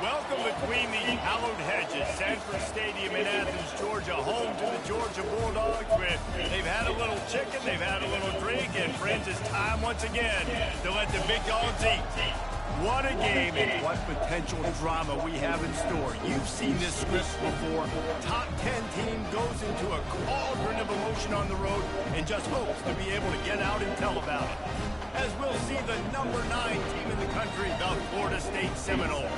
Welcome between these hallowed hedges. Sanford Stadium in Athens, Georgia, home to the Georgia Bulldogs. They've had a little chicken, they've had a little drink, and friends, it's time once again to let the big dogs eat. What a game and what potential drama we have in store. You've seen this script before. Top 10 team goes into a cauldron of emotion on the road and just hopes to be able to get out and tell about it. As we'll see the number 9 team in the country, the Florida State Seminoles,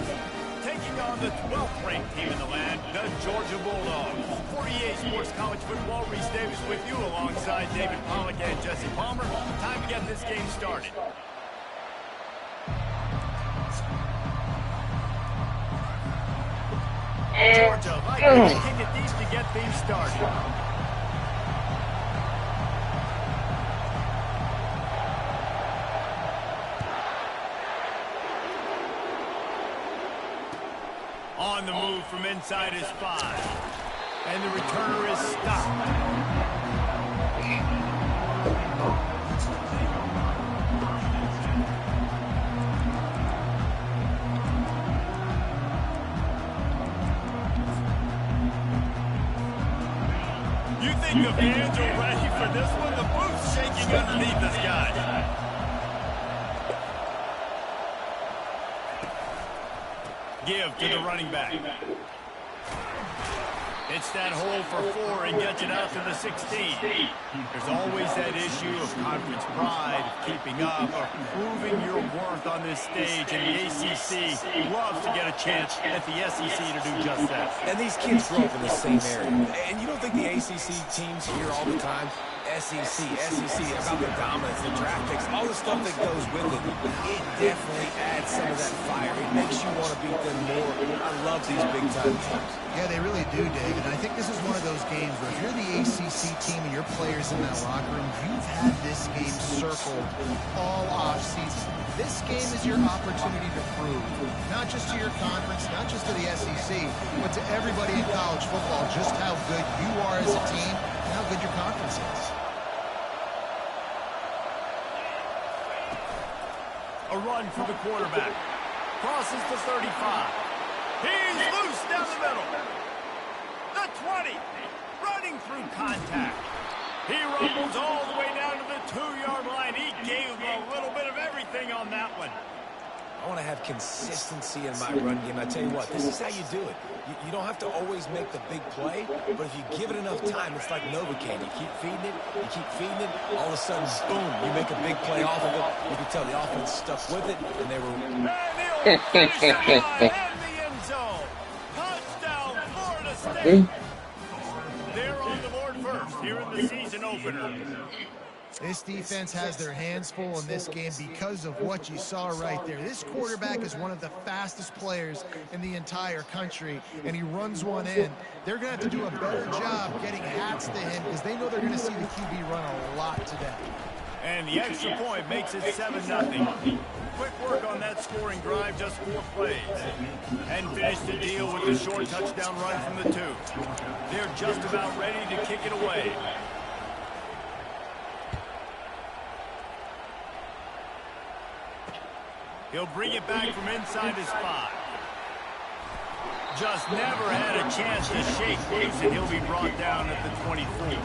taking on the 12th ranked team in the land, the Georgia Bulldogs. For EA Sports College Football, Reese Davis with you alongside David Pollack and Jesse Palmer. Time to get this game started. Georgia likely to kick it deep to get things started. On the move from inside his 5. And the returner is stopped. You think the fans are ready for this one? The booth's shaking underneath this guy. Give to the running back. It's that hole for 4 and gets it out to the 16. There's always that issue of conference pride, of keeping up, of proving your worth on this stage, and the ACC loves to get a chance at the SEC to do just that. And these kids grow up in the same area. And you don't think the ACC teams hear all the time, SEC, about the dominance, the draft picks, all the stuff that goes with it. It definitely adds some of that fire. It makes you want to beat them more. I love these big-time teams. Yeah, they really do, David. I think this is one of those games where if you're the ACC team and your players in that locker room, you've had this game circled all off-season. This game is your opportunity to prove, not just to your conference, not just to the SEC, but to everybody in college football, just how good you are as a team and how good your conference is. A run for the quarterback. Crosses the 35. He's loose down the middle. The 20. Running through contact. He rumbles all the way down to the 2-yard line. He gave a little bit of everything on that one. I want to have consistency in my run game. I tell you what, this is how you do it. You don't have to always make the big play, but if you give it enough time, it's like Novocaine. You keep feeding it, all of a sudden, boom, you make a big play off of it. You can tell the offense stuck with it, and they were... And he'll finish the line and the end zone. Touchdown, Florida State. They're on the board first here in the season opener. This defense has their hands full in this game because of what you saw right there. This quarterback is one of the fastest players in the entire country, and he runs one in. They're going to have to do a better job getting hats to him because they know they're going to see the QB run a lot today. And the extra point makes it 7-0. Quick work on that scoring drive, just 4 plays. And finish the deal with the short touchdown run from the 2. They're just about ready to kick it away. He'll bring it back from inside his 5. Just never had a chance to shake loose, and he'll be brought down at the 23.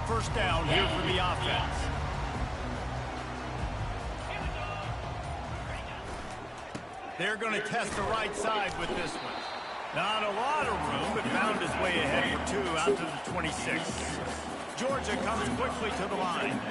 First down here for the offense. They're going to test the right side with this one. Not a lot of room, but found his way ahead for 2 out to the 26. Georgia comes quickly to the line.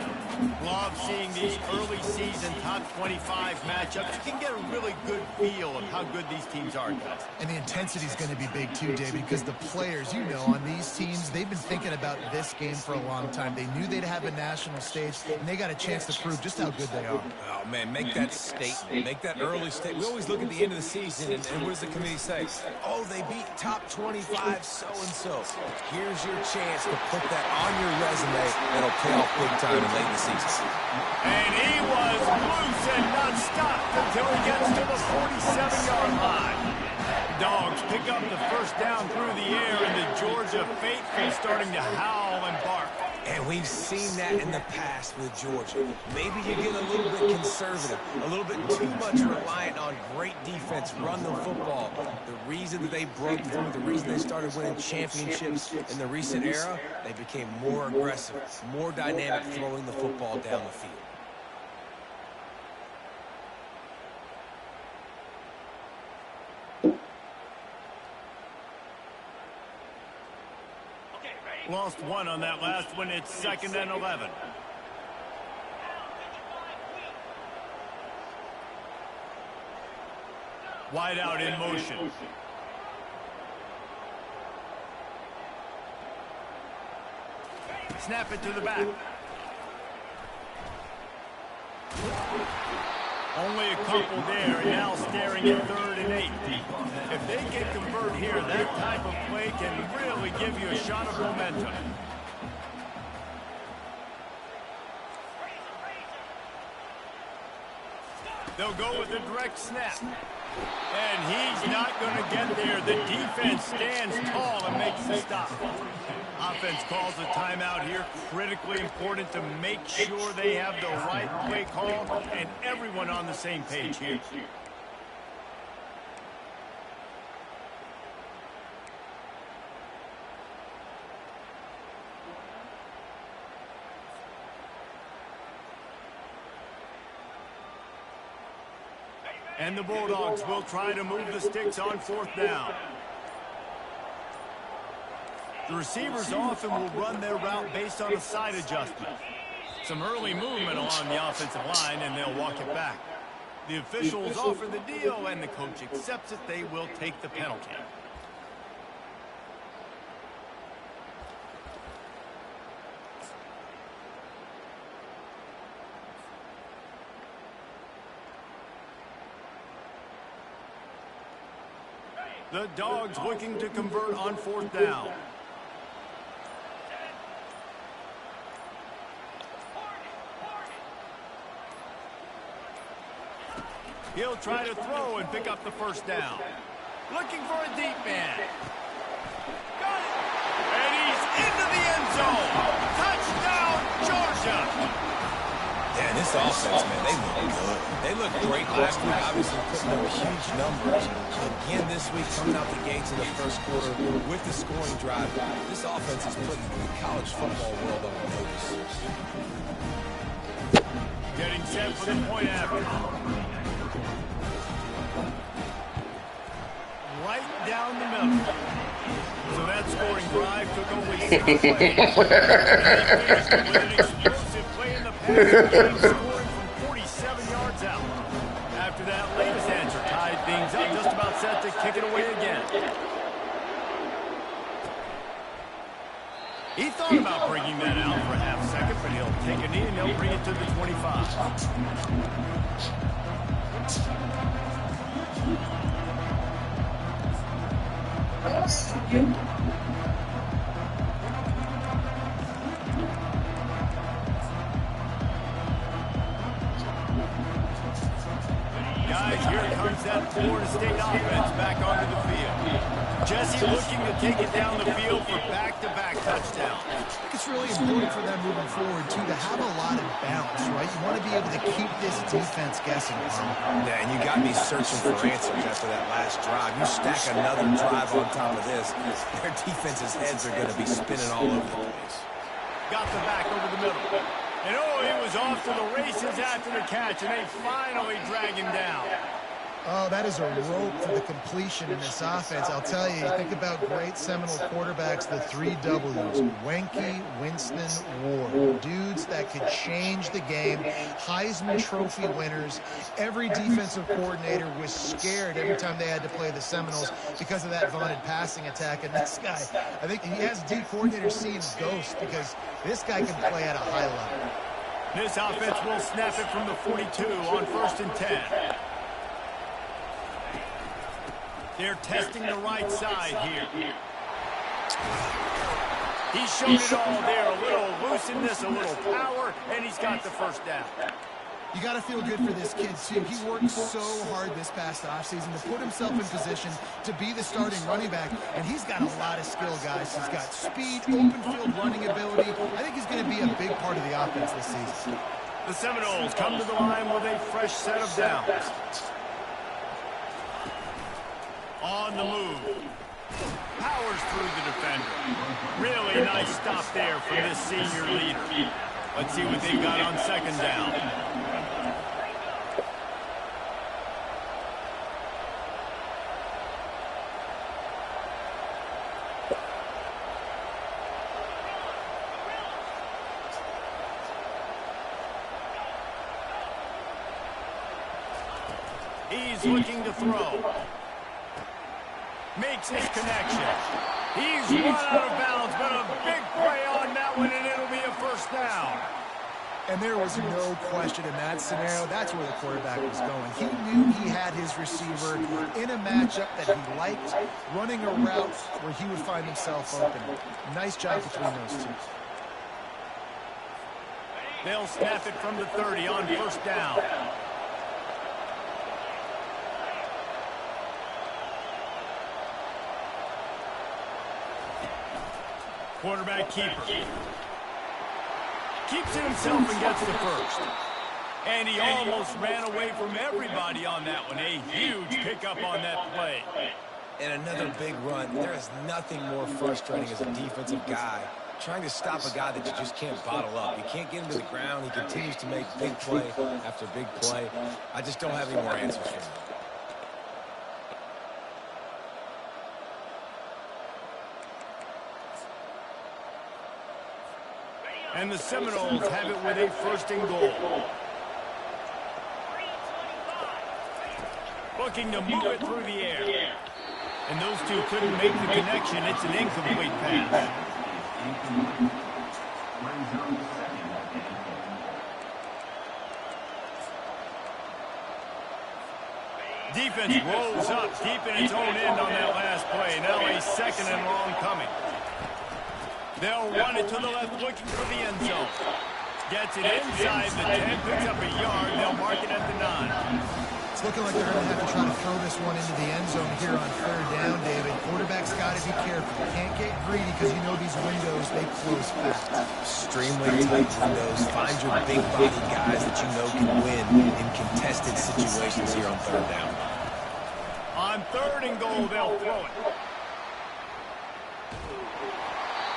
Love seeing these early season top 25 matchups. You can get a really good feel of how good these teams are, guys. And the intensity is going to be big too, David, because the players, you know, on these teams, they've been thinking about this game for a long time. They knew they'd have a national stage, and they got a chance to prove just how good they are. Oh, man, make that statement. Make that early statement. We always look at the end of the season, and what does the committee say? Oh, they beat top 25 so-and-so. Here's your chance to put that on your resume. That'll pay off big time in late in the season. And he was loose and not stopped until he gets to the 47-yard line. Dogs pick up the first down through the air, and the Georgia faithful starting to howl and bark. And we've seen that in the past with Georgia. Maybe you get a little bit conservative, a little bit too much reliant on great defense, run the football. The reason that they broke through, the reason they started winning championships in the recent era, they became more aggressive, more dynamic throwing the football down the field. Lost one on that last one. It's 2nd and 11. Wide out in motion. Snap it to the back. Only a couple there, and now staring at 3rd and 8. If they can convert here, that type of play can really give you a shot of momentum. They'll go with a direct snap. And he's not going to get there. The defense stands tall and makes the stop. Offense calls a timeout here. Critically important to make sure they have the right play call and everyone on the same page here. And the Bulldogs will try to move the sticks on 4th down. The receivers often will run their route based on a side adjustment. Some early movement along the offensive line, and they'll walk it back. The officials offer the deal, and the coach accepts it. They will take the penalty. The Dogs looking to convert on 4th down. He'll try to throw and pick up the first down. Looking for a deep man. Got it. And he's into the end zone. Touchdown, Georgia. Yeah, this offense, man, they look good. They looked great last week, obviously putting up huge numbers. Again this week, coming out the gates in the first quarter with the scoring drive. This offense is putting the college football world on notice. Getting set for the point after. Right down the middle. So that scoring drive took only 6 plays. And they finished with an explosive play in the passing game, scoring from 47 yards out. After that latest answer tied things up, just about set to kick it away again. He thought about bringing that out for a half second, but he'll take a knee and he'll bring it to the 25. Guys, here comes that Florida State offense back onto the field. Jesse looking to take it down the field for back-to-back touchdowns. I think it's really important for them moving forward, too, to have a lot of bounce, right? You want to be able to keep this defense guessing, Carl. Yeah, and you got me searching for answers after that last drive. You stack another drive on top of this, their defense's heads are going to be spinning all over the place. Got the back over the middle. And oh, he was off to the races after the catch, and they finally drag him down. Oh, that is a rope to the completion in this offense. I'll tell you, think about great Seminole quarterbacks, the 3 W's. Wenke, Winston, Ward. Dudes that could change the game. Heisman Trophy winners. Every defensive coordinator was scared every time they had to play the Seminoles because of that vaunted passing attack. And this guy, I think he has D coordinators seeing ghosts because this guy can play at a high level. This offense will snap it from the 42 on 1st and 10. They're testing the right side here. He showed it all there. A little looseness, a little power, and he's got the first down. You got to feel good for this kid, too. He worked so hard this past offseason to put himself in position to be the starting running back, and he's got a lot of skill, guys. He's got speed, open field running ability. I think he's going to be a big part of the offense this season. The Seminoles come to the line with a fresh set of downs. On the move. Powers through the defender. Really nice stop there from this senior leader. Let's see what they've got on second down. He's looking to throw. Makes his connection. He's run out of bounds, but a big play on that one, and it'll be a first down. And there was no question in that scenario. That's where the quarterback was going. He knew he had his receiver in a matchup that he liked, running a route where he would find himself open. Nice job between those two. They'll snap it from the 30 on first down. Quarterback keeper. Keeps it himself and gets the first. And he almost ran away from everybody on that one. A huge pickup on that play. And another big run. There is nothing more frustrating as a defensive guy trying to stop a guy that you just can't bottle up. You can't get him to the ground. He continues to make big play after big play. I just don't have any more answers for him. And the Seminoles have it with a first and goal. Looking to move it through the air. And those two couldn't make the connection. It's an incomplete pass. Defense rolls up deep in its own end on that last play. Now a second and long coming. They'll run it to the left, looking for the end zone. Gets it inside the 10, picks up a yard. They'll mark it at the 9. It's looking like they're going to have to try to throw this one into the end zone here on third down, David. Quarterback's got to be careful. Can't get greedy because you know these windows, they close fast. Extremely tight windows. Find your big body guys that you know can win in contested situations here on third down. On third and goal, they'll throw it.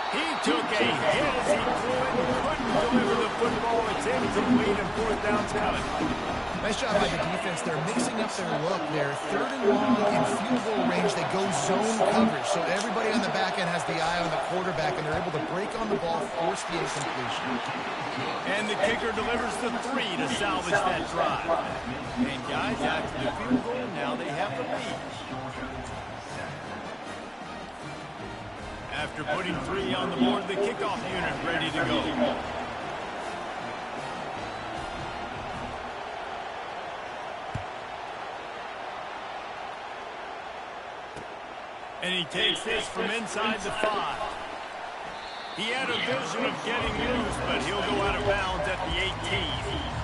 He took a hit as he threw it and couldn't deliver the football. It's incomplete and fourth down's coming. Nice job by the defense. They're mixing up their look. They're third and long in field goal range. They go zone coverage. So everybody on the back end has the eye on the quarterback, and they're able to break on the ball, force the incompletion. And the kicker delivers the 3 to salvage that drive. And guys, after the field goal, now they have the lead. After putting 3 on the board, the kickoff unit ready to go. And he takes this from inside the 5. He had a vision of getting loose, but he'll go out of bounds at the 18.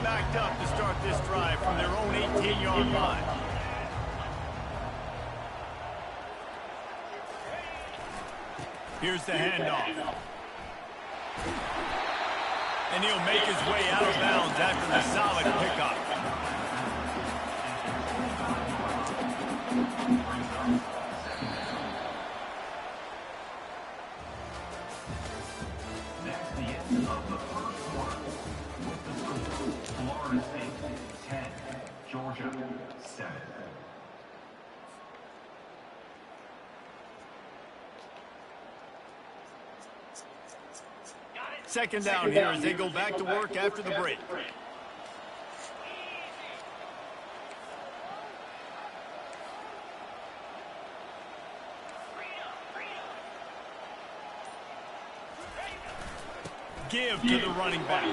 Backed up to start this drive from their own 18-yard line. Here's the handoff. And he'll make his way out of bounds after the solid pickup. Second down here as they go back to work after the break. Give to the running back.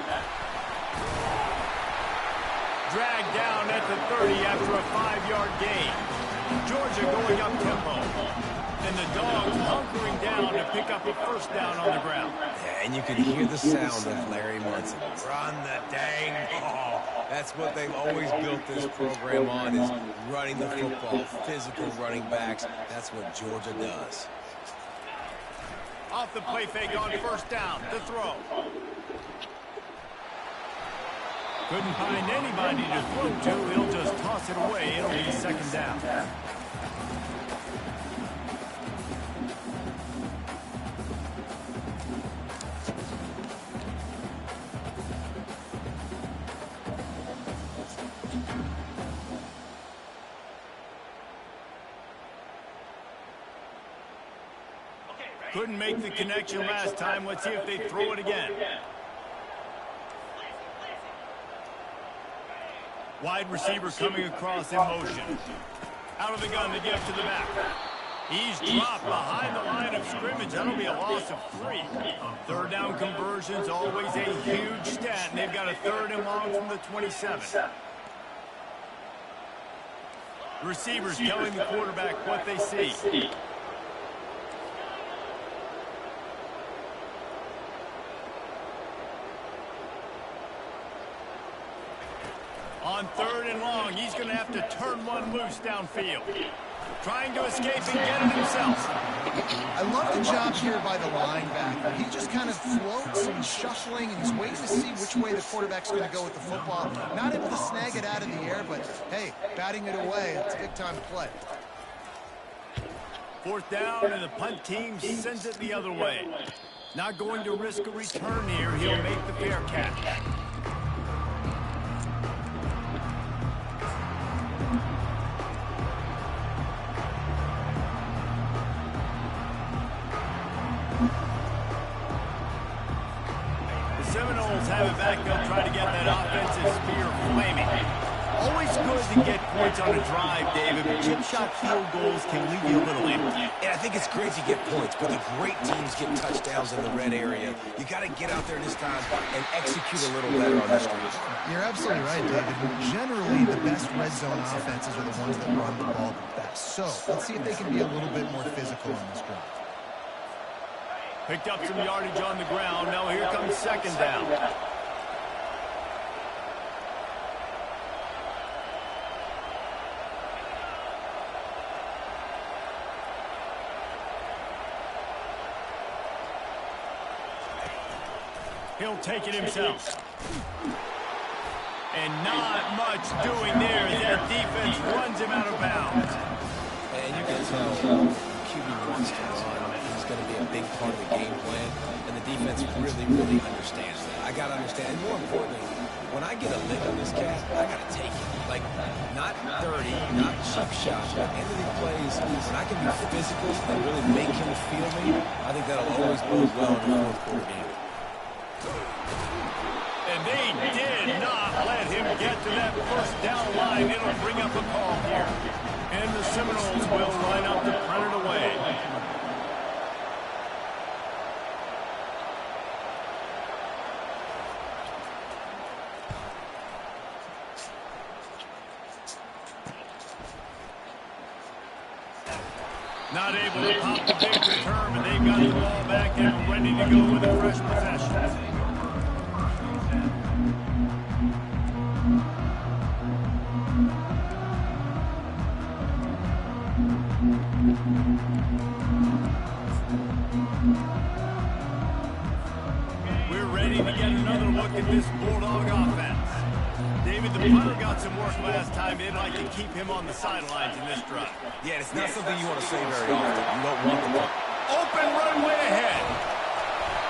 dragged down at the 30 after a 5-yard gain. Georgia going up tempo. And the Dogs hunkering down to pick up a first down on the ground. Yeah, and you can hear the sound of Larry Munson. Run the dang ball. That's what they've always built this program on, is running the football, physical running backs. That's what Georgia does. Off the play fake on first down to throw. Couldn't find anybody to throw to. He'll just toss it away. It'll be second down. Couldn't make the connection last time. Let's see if they throw it again. Wide receiver coming across in motion. Out of the gun to give to the back. He's dropped behind the line of scrimmage. That'll be a loss of 3. Third down conversions, always a huge stat. And they've got a 3rd and long from the 27. Receivers telling the quarterback what they see. On 3rd and long, he's going to have to turn one loose downfield. Trying to escape and get it himself. I love the job here by the linebacker. He just kind of floats and shuffling, and he's waiting to see which way the quarterback's going to go with the football. Not able to snag it out of the air, but, hey, batting it away, it's a big-time play. 4th down, and the punt team sends it the other way. Not going to risk a return here. He'll make the fair catch. Seminoles have it back. They'll try to get that offensive spear flaming. Always good to get points on a drive, David, but chip shot field goals can leave you a little empty. Yeah, I think it's great to get points, but the great teams get touchdowns in the red area. You got to get out there this time and execute a little better on this drive. You're absolutely right, David. Generally, the best red zone offenses are the ones that run the ball the best. So let's see if they can be a little bit more physical on this drive. Picked up some yardage on the ground. Now here comes second down. He'll take it himself. And not much doing there as that defense runs him out of bounds. And you can tell QB wants to run. He's going to be a big part of the game plan, and the defense really, really understands that. I got to understand, and more importantly, when I get a lick on this cat, I got to take it. Like, not dirty, not cheap shots, but end of the plays, when I can be physical and really make him feel me, I think that'll always bode well in the 4th quarter game. And they did not let him get to that first down line. It'll bring up a call here. And the Seminoles will line up to punt it away. Not able to pop the big return, but they've got the ball back and ready to go with a fresh possession. We're ready to get another look at this Bulldog offense. David, the punter got some work last time. They'd like to keep him on the sidelines in this drive. Yeah, it's not something you want to say very often. You don't want the ball. Open runway ahead.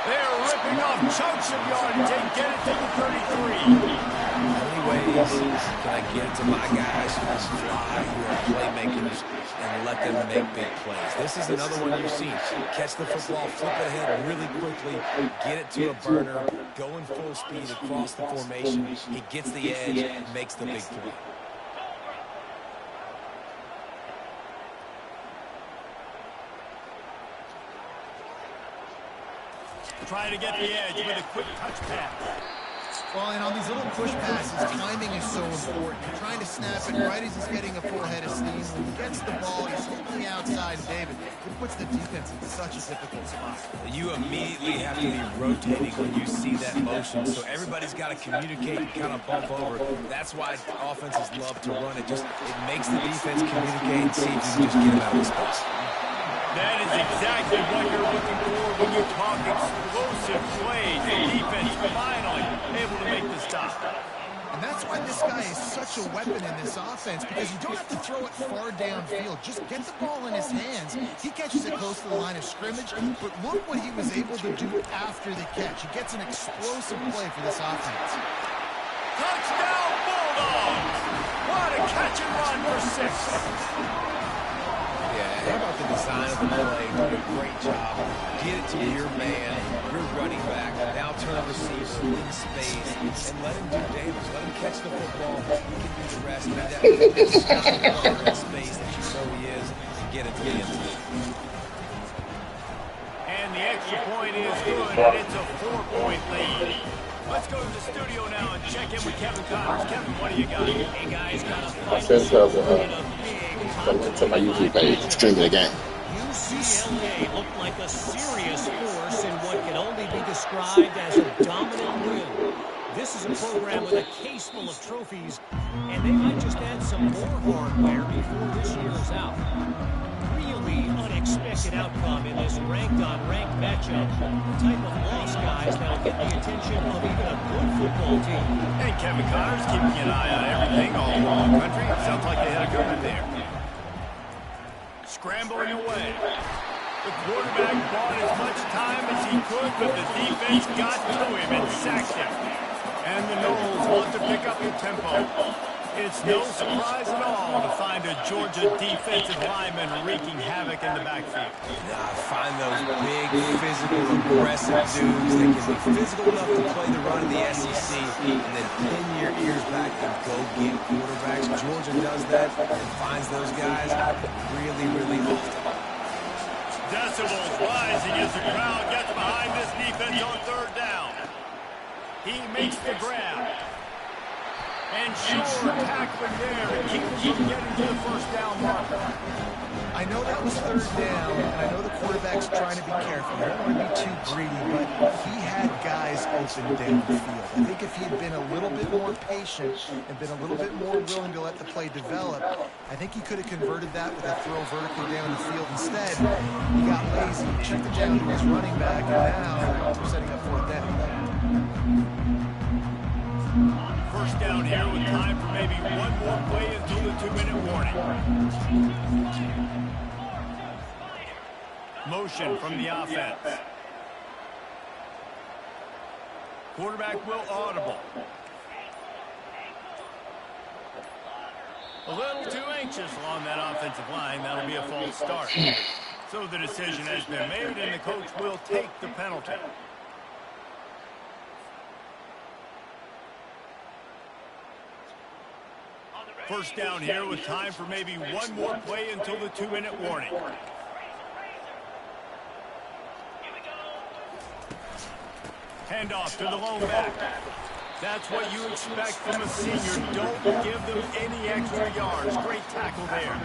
They're ripping off chunks of yardage. They get it to the 33. How many ways can I get to my guys who can fly, who are playmakers, and let them make big plays? This is another one you've seen. Catch the football, flip it ahead really quickly, get it to a burner, go in full speed across the formation. He gets the edge and makes the big play. Trying to get the edge with a quick touch pass. Well, and on these little push passes, timing is so important. You're trying to snap it right as he's getting a full head of steam. When he gets the ball, he's hitting the outside, David. It puts the defense in such a difficult spot. You immediately have to be rotating when you see that motion, so everybody's got to communicate and kind of bump over. That's why offenses love to run it. It makes the defense communicate and see if you can just get them out of the space. That is exactly what you're looking for when you talk explosive plays. The defense finally able to make the stop. And that's why this guy is such a weapon in this offense, because you don't have to throw it far downfield. Just get the ball in his hands. He catches it close to the line of scrimmage, but look what he was able to do after the catch. He gets an explosive play for this offense. Touchdown, Bulldogs! What a catch and run for 6. Yeah, how about the design of the play? Do a great job. Get it to your man, your running back. Now turn the receiver in space and let him do damage. Let him catch the football. He can do the rest. Make that in space that you know he is and get it to the end zone. And the extra point is good, and it's a 4-point lead. Let's go to the studio now and check in with Kevin Connors. Kevin, what do you got? Hey, guys, I sent her to my YouTube page, streaming the game. UCLA looked like a serious force in what can only be described as a dominant win. This is a program with a case full of trophies, and they might just add some more hardware before this year is out. Really unexpected outcome in this ranked-on-ranked matchup. The type of loss, guys, that'll get the attention of even a good football team. Hey, Kevin Connors keeping an eye on everything all around the country. Sounds like they had a good one there. Scrambling away. The quarterback bought as much time as he could, but the defense got to him and sacked him. And the Noles want to pick up the tempo. It's no surprise at all to find a Georgia defensive lineman wreaking havoc in the backfield. Find those big, physical, aggressive dudes that can be physical enough to play the run in the SEC and then pin your ears back and go get quarterbacks. Georgia does that and finds those guys really, really often. Decibels rising as the crowd gets behind this defense on 3rd down. He makes the grab. And sure, tackling there to keep him from getting to the 1st down marker. I know that was 3rd down, and I know the quarterback's trying to be careful. I don't want to be too greedy, but he had guys open downfield. I think if he had been a little bit more patient and been a little bit more willing to let the play develop, I think he could have converted that with a throw vertically down the field. Instead, he got lazy, checked it down to his running back, and now we're setting up 4th down. 1st down here with time for maybe one more play until the 2-minute warning. Motion from the offense. Quarterback will audible. A little too anxious along that offensive line. That'll be a false start. So the decision has been made, and the coach will take the penalty. First down here with time for maybe one more play until the 2-minute warning. Handoff to the lone back. That's what you expect from a senior. Don't give them any extra yards. Great tackle there.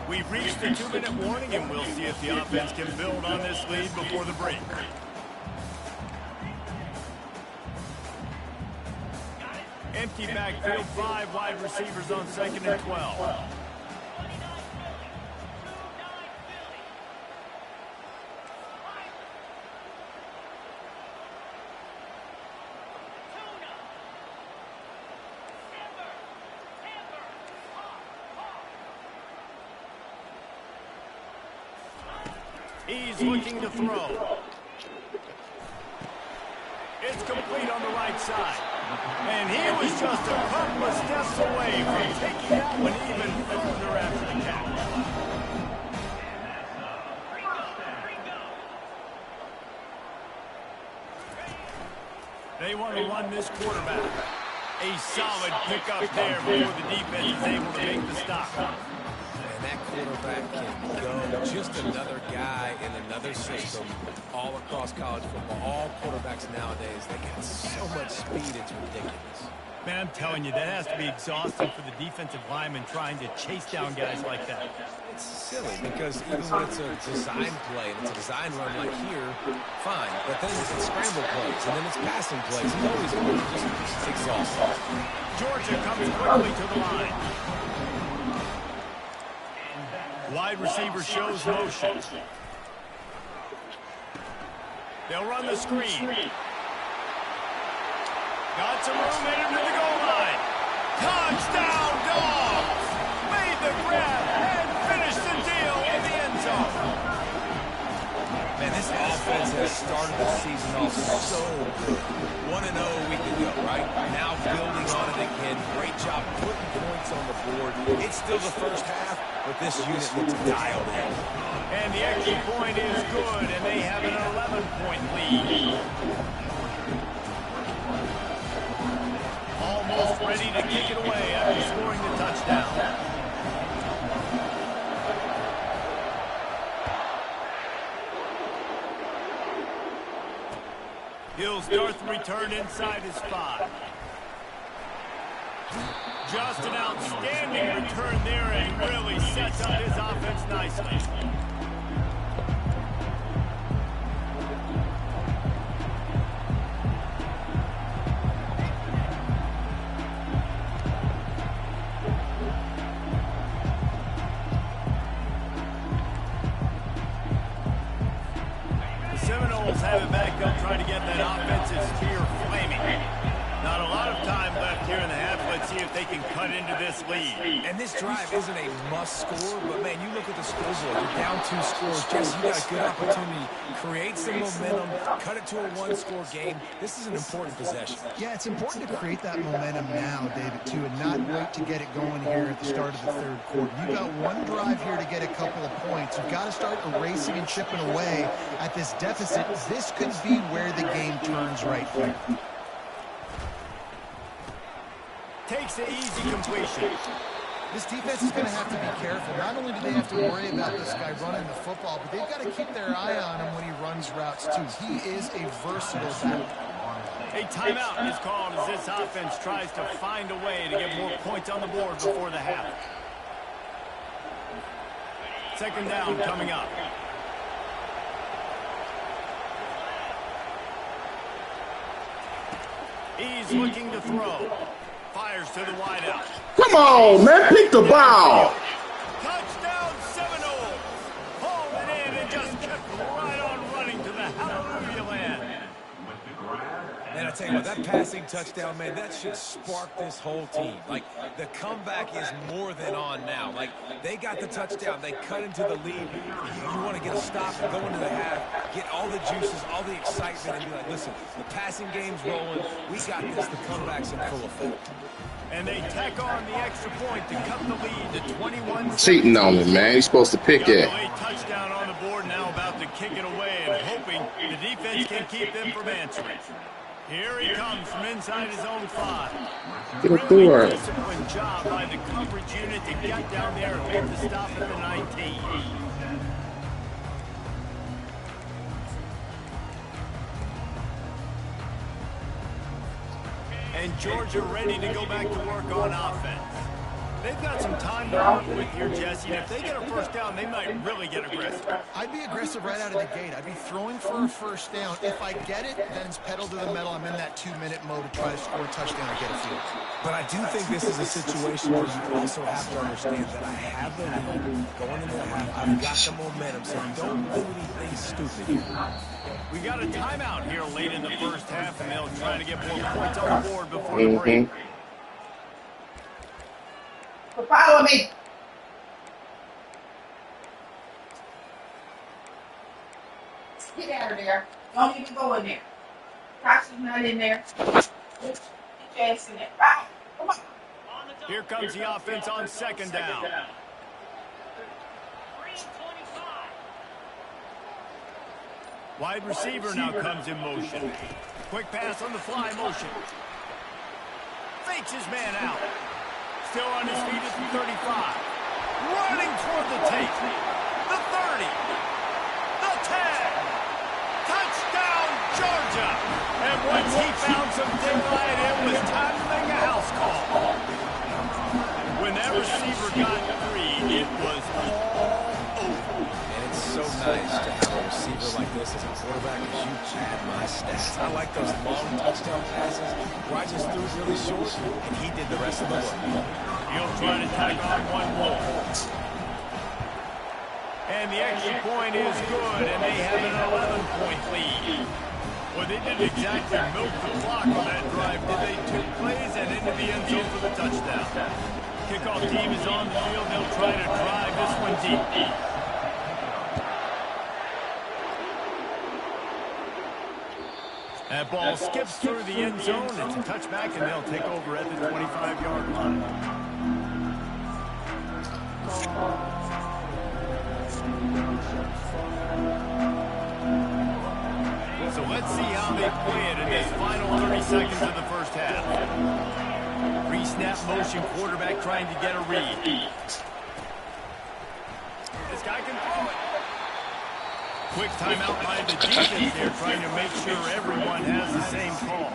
We've reached the 2-minute warning, and we'll see if the offense can build on this lead before the break. Empty backfield, 5 wide receivers on 2nd and 12. He's looking to throw. It's complete on the right side. And he was just a couple of steps away from taking that one even further after the catch. They want to run this quarterback. A solid pickup there before the defense is able to make the stop. that quarterback can go, just another guy in another system all across college football. All quarterbacks nowadays, they got so much speed, it's ridiculous. Man, I'm telling you, that has to be exhausting for the defensive lineman trying to chase down guys like that. It's silly because even when it's a design play and it's a design run like here, fine. But then it's scramble plays and then it's passing plays. He's always just exhausted. Georgia comes quickly to the line. Wide receiver shows motion. They'll run the screen. Got some room, hit him to the goal line. Touchdown, Dogs! Made the grab and finished the deal in the end zone. Man, this offense has started the season off so good. 1-0 we can go, right? Now building on it again. Great job putting points on the board. It's still the first half, but this unit looks dialed in. And the extra point is good, and they have an 11-point lead. Almost ready to kick it away after scoring the touchdown. He'll start the return inside his 5. Just an outstanding return there and really sets up his offense nicely. Seminoles have it back up, trying to get that offensive spear flaming. Not a lot of time left here in the half. Let's see if they can cut into this lead. And this drive isn't a must score, but man, you look at the scoreboard. You're down 2 scores. Jesse, you got a good opportunity. Create some momentum. Cut it to a 1-score game. This is an important possession. Yeah, it's important to create that momentum now, David, too, and not wait to get it going here at the start of the third quarter. You've got one drive here to get a couple of points. You've got to start erasing and chipping away at this deficit. This could be where the game turns right here. Takes the easy completion. This defense is going to have to be careful. Not only do they have to worry about this guy running the football, but they've got to keep their eye on him when he runs routes, too. He is a versatile back. A timeout is called as this offense tries to find a way to get more points on the board before the half. Second down coming up. He's looking to throw. Fires to the wideout. Come on, man. Pick the ball. Touchdown, Seminoles. Hauled it in and just kept right on running to the hallelujah land. Man, I tell you what, that passing touchdown, man, that should spark this whole team. Like, the comeback is more than on now. Like, they got the touchdown. They cut into the lead. You want to get a stop and go into the half, get all the juices, all the excitement, and be like, listen, the passing game's rolling. We got this. The comeback's in full effect. And they tack on the extra point to cut the lead to 21. Cheating on me, man. He's supposed to pick it. A touchdown on the board, now about to kick it away and hoping the defense can keep them from answering. Here he comes from inside his own 5. Get it through her. Disciplined job by the coverage unit to get down there and make the stop at the 19. And Georgia ready to go back to work on offense. They've got some time to work with here, Jesse. And if they get a first down, they might really get aggressive. I'd be aggressive right out of the gate. I'd be throwing for a first down. If I get it, then it's pedal to the metal. I'm in that 2-minute mode to try to score a touchdown or get a field. But I do think this is a situation where you also have to understand that I have the lead going into the half. I've got the momentum, so don't do anything stupid here. We got a timeout here late in the first half, and they'll try to get more points on the board before the break. Follow me. Get out of there. Don't even go in there. Toxic not in there. Get your ass in there. Right. Come on. Here comes the offense on second down. Wide receiver now comes in motion. Quick pass on the fly motion. Fakes his man out. Still on his feet at the 35. running toward the tape. The 30. The 10. Touchdown, Georgia. And once he found some daylight, it was time to make a house call. When that receiver got free, it was all over. And it's so nice to have a receiver like this as a quarterback, because you had my stats. I like those long touchdown passes where I just threw it really short, and he did the rest of the work. He'll try to tack on one more. And the extra point is good, and they have an 11-point lead. Well, they didn't exactly milk the clock on that drive, did they? 2 plays and into the end zone for the touchdown. Kickoff team is on the field. They'll try to drive this one deep. That ball skips through the end zone. It's a touchback, and they'll take over at the 25-yard line. So let's see how they play it in this final 30 seconds of the first half. Pre-snap motion, quarterback trying to get a read. This guy can throw it. Quick timeout by the defense there, trying to make sure everyone has the same call.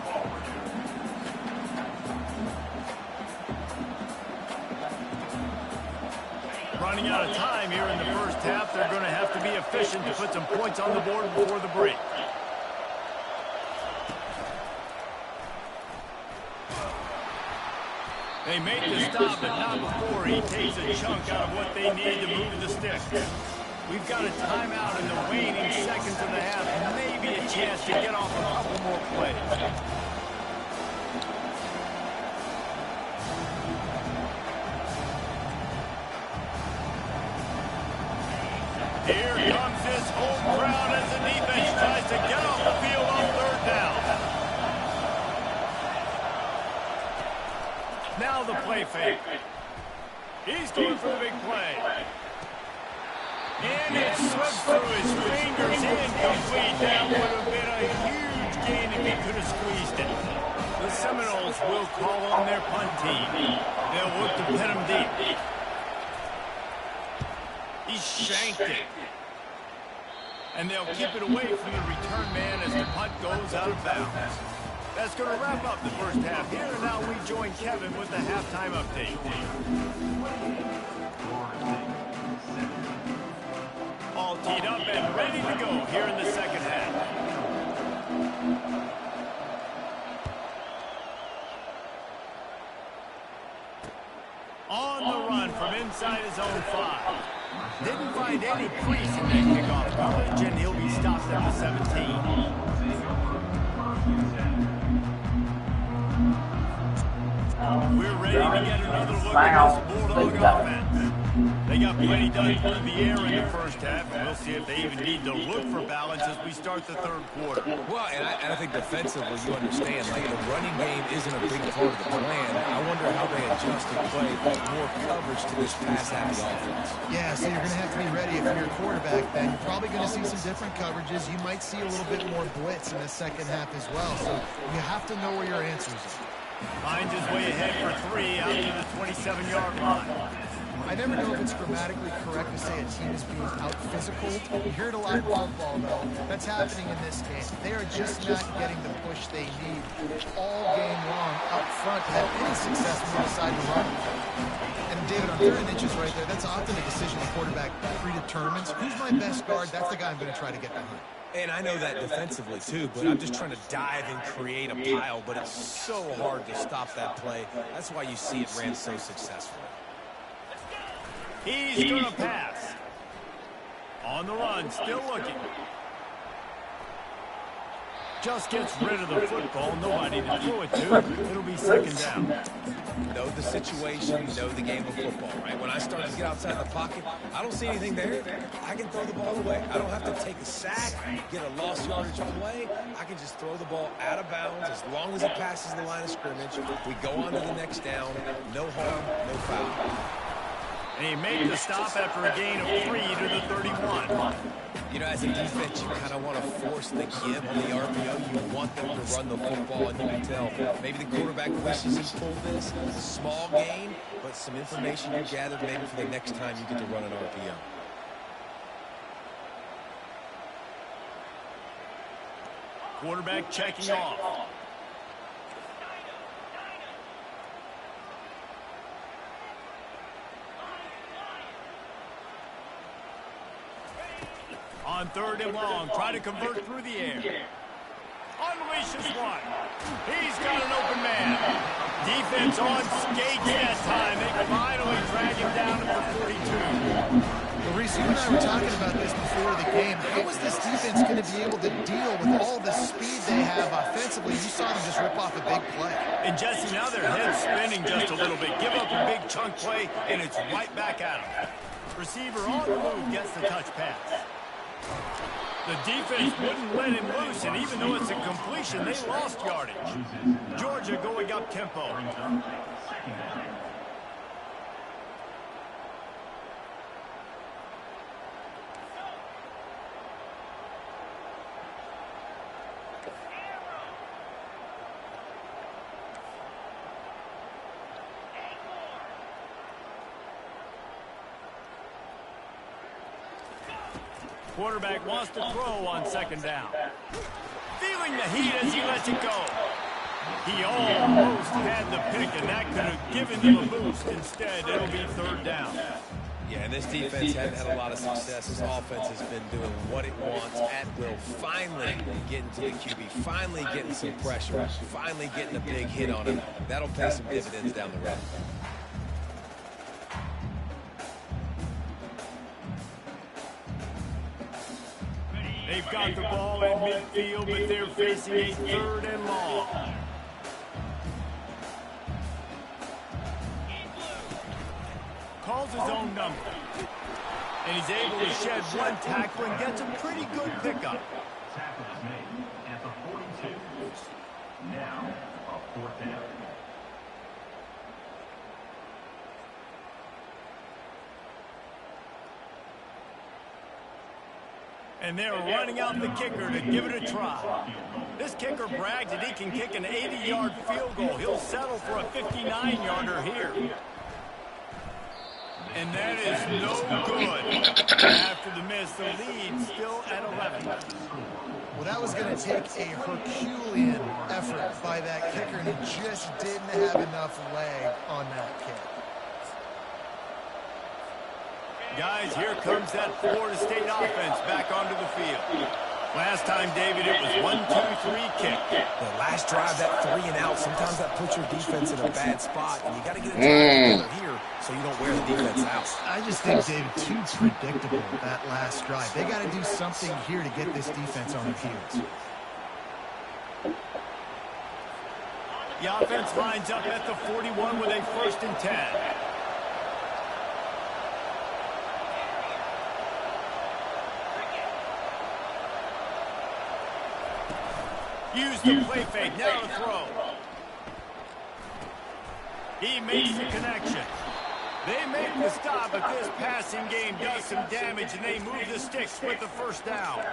Running out of time here in the first half. They're going to have to be efficient to put some points on the board before the break. They make the stop, but not before he takes a chunk out of what they need to move the sticks. We've got a timeout in the waning seconds of the half, and maybe a chance to get off a couple more plays. Here comes this home crowd as the defense tries to get off the field on 3rd down. Now the play fake. He's going for the big play. And it slipped through his fingers, incomplete. That would have been a huge gain if he could have squeezed it. The Seminoles will call on their punt team. They'll look to pin him deep. He shanked it. And they'll keep it away from the return man as the punt goes out of bounds. That's going to wrap up the first half here. And now we join Kevin with the halftime update. All teed up and ready to go here in the second half. On the run from inside his own 5. Didn't find any crease in that kickoff coverage, and he'll be stopped at the 17. We're ready to get another look at this Bulldog offense. They got plenty done through the air in the first half, and we'll see if they even need to look for balance as we start the 3rd quarter. Well, and I think defensively, you understand, like the running game isn't a big part of the plan. I wonder how they adjust and play more coverage to this pass-happy offense. Yeah, so you're going to have to be ready if you're a quarterback, then. You're probably going to see some different coverages. You might see a little bit more blitz in the second half as well, so you have to know where your answers are. Finds his way ahead for 3 out to the 27-yard line. I never know if it's grammatically correct to say a team is being out-physical. You hear it a lot in football, though. That's happening in this game. They are just not getting the push they need all game long up front to have any success when they decide to run. And David, on 3rd and inches right there, that's often a decision the quarterback predetermines. Who's my best guard? That's the guy I'm going to try to get behind. And I know that defensively, too, but I'm just trying to dive and create a pile, but it's so hard to stop that play. That's why you see it ran so successfully. He's going to pass. On the run, still looking. Just gets rid of the football. Nobody to throw it to. It'll be 2nd down. Know the situation, know the game of football, right? When I start to get outside the pocket, I don't see anything there. I can throw the ball away. I don't have to take a sack, get a lost yardage play. I can just throw the ball out of bounds as long as it passes the line of scrimmage. We go on to the next down. No harm, no foul. And he made the stop after a gain of 3 to the 31. You know, as a defense, you kind of want to force the give on the RPO. You want them to run the football, and you can tell maybe the quarterback wishes he pulled this. Small gain, but it's some information you gathered maybe for the next time you get to run an RPO. Quarterback checking off. On 3rd and long, try to convert through the air. Unleashes one. He's got an open man. Defense on skates that time. They finally drag him down to the 42. Well, Reese, you and I were talking about this before the game. How is this defense going to be able to deal with all the speed they have offensively? You saw them just rip off a big play. And Jesse, now their head's spinning just a little bit. Give up a big chunk play, and it's right back at them. Receiver on the move gets the touch pass. The defense wouldn't let him loose, and even though it's a completion, they lost yardage. Georgia going up tempo. Quarterback wants to throw on 2nd down. Feeling the heat as he lets it go. He almost had the pick, and that could have given them a boost. Instead, it'll be 3rd down. Yeah, and this defense hasn't had a lot of success. This offense has been doing what it wants at will. Finally getting to the QB. Finally getting some pressure. Finally getting a big hit on him. That'll pay some dividends down the road. They've got the ball in midfield, but they're facing a 3rd and long. Calls his own number. And he's able to shed one tackle and gets a pretty good pickup. Tackle is made at the 42. Now, a 4th down. And they're running out the kicker to give it a try. This kicker brags that he can kick an 80-yard field goal. He'll settle for a 59-yarder here. And that is no good. After the miss, the lead still at 11. Well, that was going to take a Herculean effort by that kicker, and he just didn't have enough leg on that kick. Guys, here comes that Florida State offense back onto the field. Last time, David, it was 1-2-3 kick. The last drive, that 3 and out, sometimes that puts your defense in a bad spot, and you got to get it together here so you don't wear the defense out. I just think, David, too predictable that last drive. They got to do something here to get this defense on their heels. The offense lines up at the 41 with a 1st and 10. Use the play fake, now to throw. He makes the connection. They make the stop, but this passing game does some damage, and they move the sticks with the 1st down.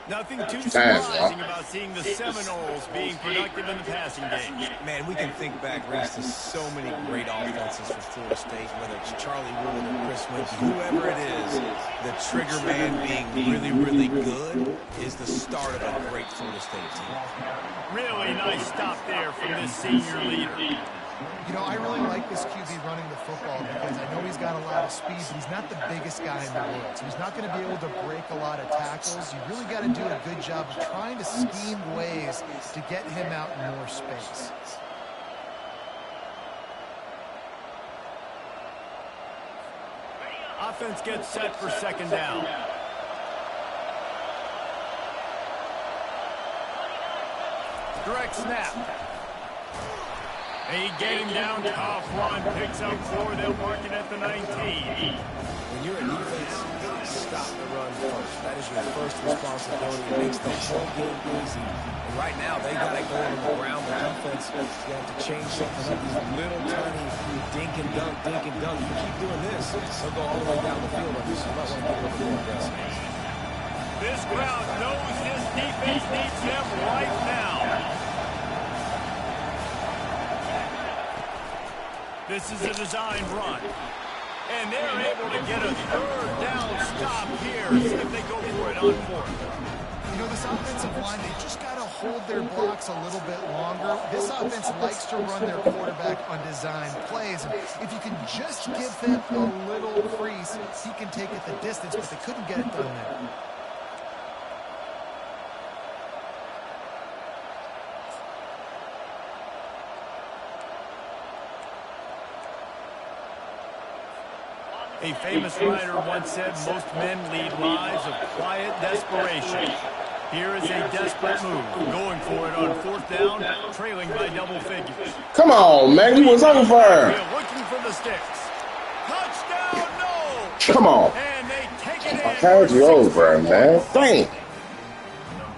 Nothing too surprising about seeing the Seminoles being productive in the passing game. Man, we can think back, Reese, to so many great offenses for Florida State, whether it's Charlie Wood or Chris Winkie, whoever it is, the trigger man being really, really good is the start of a great Florida State team. Really nice stop there from this senior leader. You know, I really like this QB running the football because I know he's got a lot of speed, but he's not the biggest guy in the world. So he's not going to be able to break a lot of tackles. You really got to do a good job of trying to scheme ways to get him out in more space. Offense gets set for 2nd down. Direct snap. They get him down, tough run, picks up 4, they'll mark it at the 19. When you're a defense, you got to stop the run first. That is your first responsibility. It makes the whole game easy. And right now, they got it going on the ground. The defense is going to have to change something up. These little tiny dink and dunk, dink and dunk. If you keep doing this, they'll go all the way down the field on this. You might want to get a little bit more aggressive. This crowd knows this defense needs them right now. This is a designed run. And they're able to get a third down stop here. See if they go for it on fourth. You know, this offensive line, they just got to hold their blocks a little bit longer. This offense likes to run their quarterback on design plays. And if you can just give them a little crease, he can take it the distance, but they couldn't get it done there. A famous writer once said most men lead lives of quiet desperation. Here is a desperate move, going for it on fourth down, trailing by double figures. Come on, man. You was over. Looking for the sticks. Touchdown, no! Come on. And they take it in. I had you over, man. Dang.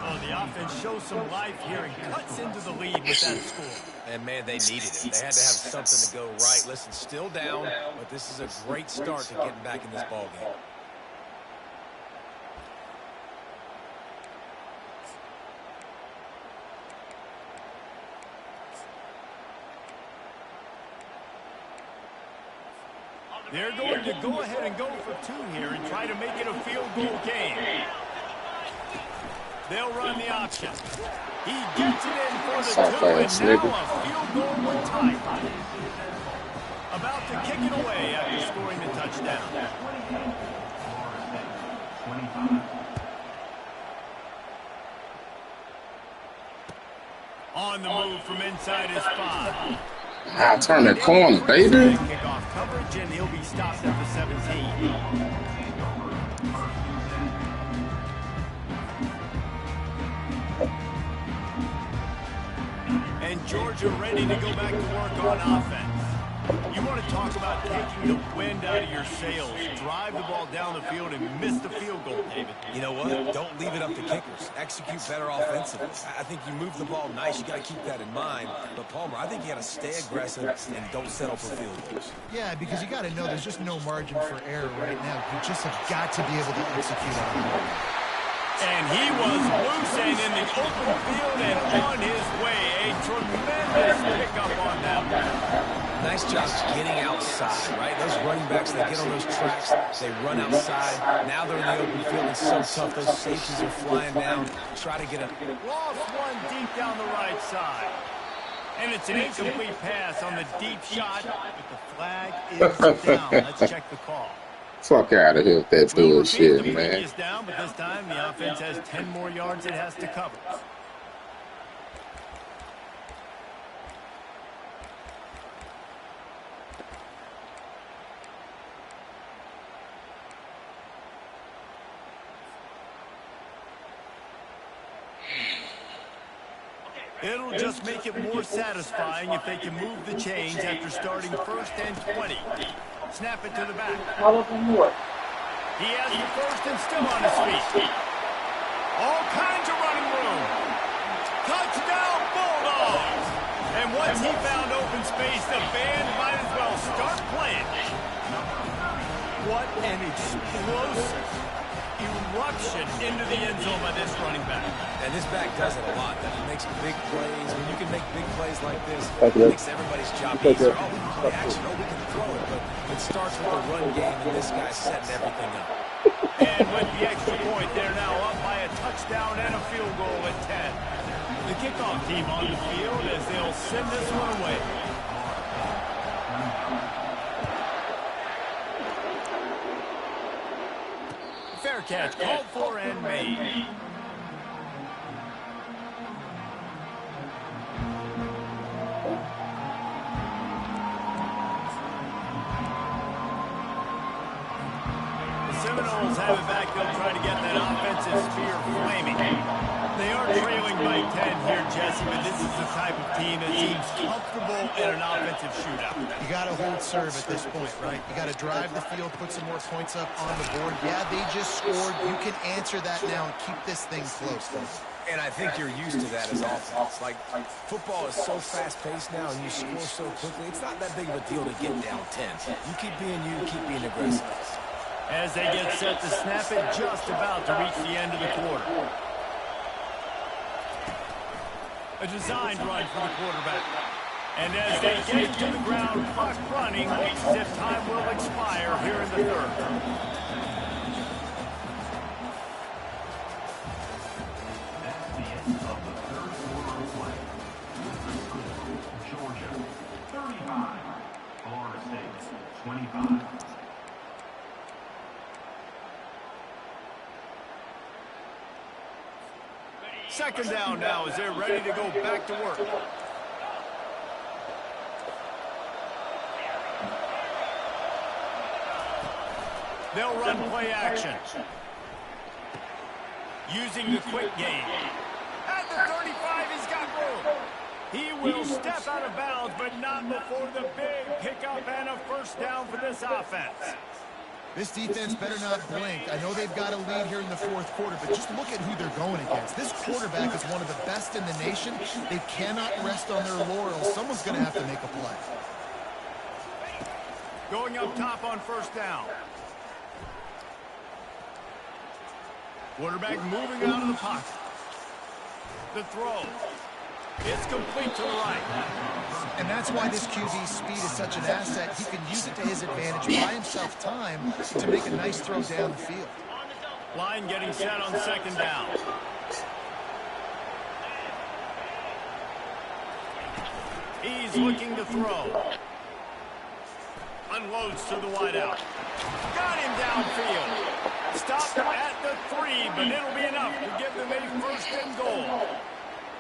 Oh, the offense shows some life here and cuts into the lead with that score. And, man, they needed it. They had to have something to go right. Listen, still down, but this is a great start to getting back in this ballgame. They're going to go ahead and go for two here and try to make it a field goal game. They'll run the option. He gets it in for the two, and now a field goal with time. About to kick it away after scoring the touchdown. On the move from inside his 5. I turn the corner, baby. Kickoff coverage, and he'll be stopped at the 17. And Georgia ready to go back to work on offense. You want to talk about taking the wind out of your sails. Drive the ball down the field and miss the field goal, David. You know what? Don't leave it up to kickers. Execute better offensively. I think you move the ball nice. You got to keep that in mind. But, Palmer, I think you got to stay aggressive and don't settle for field goals. Yeah, because you got to know there's just no margin for error right now. You just have got to be able to execute on the ball. And he was loose and in the open field and on his way. A tremendous pickup on that one. Nice job getting outside, right? Those running backs, they get on those tracks, they run outside. Now they're in the open field. It's so tough. Those safeties are flying down. Try to get a... Lost one deep down the right side. And it's an incomplete pass on the deep shot, but the flag is down. Let's check the call. Fuck out of here with that bullshit, man. Is down, but this time the offense has 10 more yards it has to cover. It'll just make it more satisfying if they can move the chains after starting 1st and 20. Snap it to the back. He has the first and still on his feet. All kinds of running room. Touchdown, Bulldogs! And once he found open space, the band might as well start playing. What an explosive eruption into the end zone by this running back. And this back does it a lot. He makes big plays. When you can make big plays like this, it makes everybody's job easier. Oh, we can play action. Oh, we can throw it. But it starts with the run game, and this guy's setting everything up. And with the extra point, they're now up by a touchdown and a field goal at 10. The kickoff team on the field as they'll send this one away. Fair catch called for and made. Seminoles have it back. They'll try to get that offensive spear flaming. They are trailing by 10 here, Jesse, but this is the type of team that seems comfortable in an offensive shootout. You got to hold serve at this point, right? You got to drive the field, put some more points up on the board. Yeah, they just scored. You can answer that now and keep this thing close. And I think you're used to that as offense. Like, football is so fast-paced now, and you score so quickly. It's not that big of a deal to get down 10. You keep being you, keep being aggressive. As they get set to snap it, just about to reach the end of the quarter. A designed run for the quarterback. And as they get it to the ground, clock running, as if time will expire here in the third. That's the end of the third quarter of play. Georgia, 35. Florida State, 25. Second down now as they're ready to go back to work. They'll run play action. Using the quick game. At the 35, he's got room. He will step out of bounds, but not before the big pickup and a first down for this offense. This defense better not blink. I know they've got a lead here in the fourth quarter, but just look at who they're going against. This quarterback is one of the best in the nation. They cannot rest on their laurels. Someone's going to have to make a play. Going up top on first down. Quarterback moving out of the pocket. The throw. It's complete to the right. And that's why this QB's speed is such an asset. He can use it to his advantage, buy himself time to make a nice throw down the field. Line getting set on second down. He's looking to throw. Unloads to the wideout. Got him downfield. Stopped at the 3, but it'll be enough to give them a first and goal.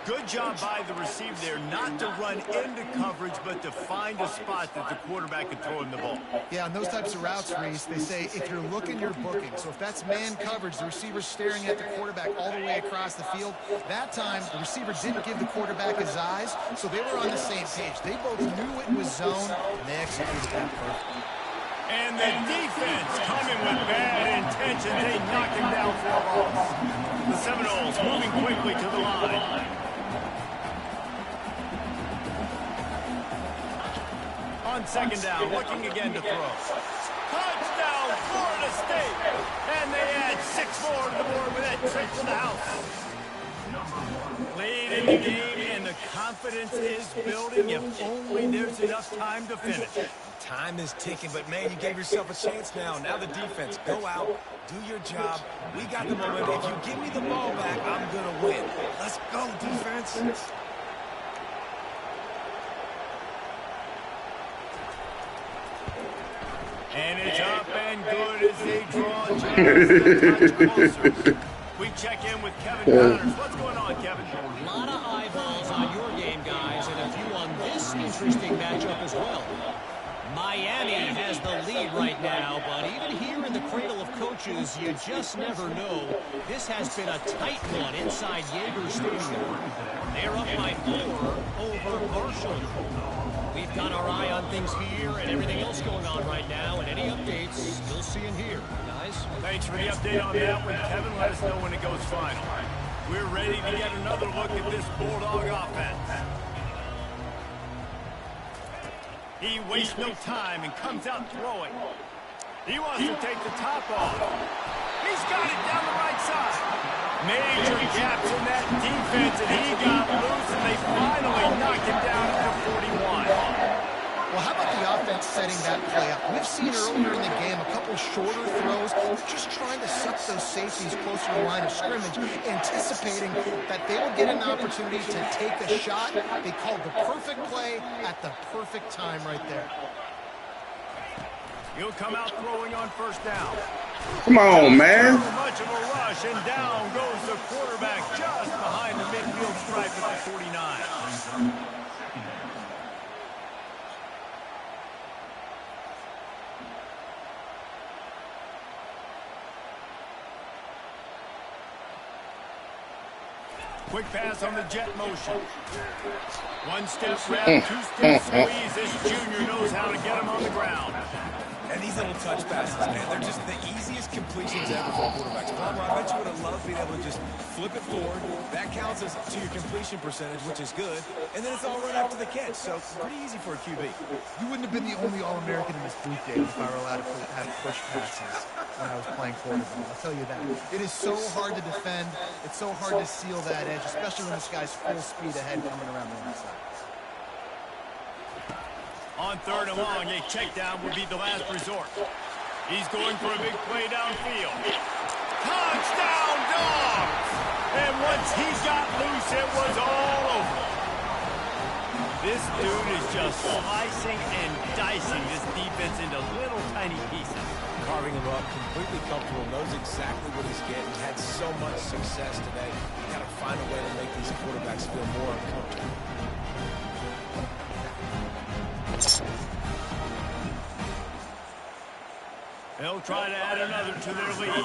Good job by the receiver there, not to run into coverage, but to find a spot that the quarterback can throw him the ball. Yeah, on those types of routes, Reese, they say if you're looking, you're booking. So if that's man coverage, the receiver's staring at the quarterback all the way across the field. That time, the receiver didn't give the quarterback his eyes, so they were on the same page. They both knew it was zone, and they executed that perfectly. And the defense coming with bad intentions. They knock him down for a loss. The Seminoles moving quickly to the line. On second down, looking again to throw. Touchdown, Florida State. And they add 6 more to the board with that trick to the house. Late in the game, and the confidence is building. If only there's enough time to finish. Time is ticking, but man, you gave yourself a chance now. Now the defense, go out, do your job. We got the momentum. If you give me the ball back, I'm going to win. Let's go, defense. And it's up and good as they draw just a touch closer. We check in with Kevin Connors. What's going on, Kevin? A lot of eyeballs on your game, guys, and a few on this interesting matchup as well. Miami has the lead right now, but even here in the cradle of coaches, you just never know. This has been a tight one inside Yager Stadium. They're up by 4 over Marshall. We've got our eye on things here and everything else going on right now, and any updates you'll see in here, guys. Thanks for the update on that one, Kevin. Let us know when it goes final. We're ready to get another look at this Bulldog offense. He wastes no time and comes out throwing. He wants to take the top off. He's got it down the right side. Major gaps in that defense, and he got loose, and they finally knocked him down at the 41. Well, how about the offense setting that play up? We've seen earlier in the game a couple shorter throws, just trying to suck those safeties closer to the line of scrimmage, anticipating that they would get an opportunity to take a shot. They called the perfect play at the perfect time right there. He'll come out throwing on first down. Come on, man. So much of a rush, and down goes the quarterback just behind the midfield stripe at the 49. Quick pass on the jet motion. One step wrap, 2-step squeeze. This junior knows how to get him on the ground. And these little touch passes, man, they're just the easiest completions ever for quarterbacks. Palmer, I bet you would have loved being able to just flip it forward. That counts as to your completion percentage, which is good. And then it's all right after the catch, so pretty easy for a QB. You wouldn't have been the only All-American in this booth, Dave, if I were allowed to have push passes when I was playing quarterback. I'll tell you that. It is so hard to defend. It's so hard to seal that edge, especially when this guy's full speed ahead coming around the inside. On 3rd and long, a check down would be the last resort. He's going for a big play downfield. Touchdown, Dogs! And once he got loose, it was all over. This dude is just slicing and dicing this defense into little tiny pieces. Carving him up, completely comfortable, knows exactly what he's getting, had so much success today. You got to find a way to make these quarterbacks feel more uncomfortable. They'll try to add another to their lead.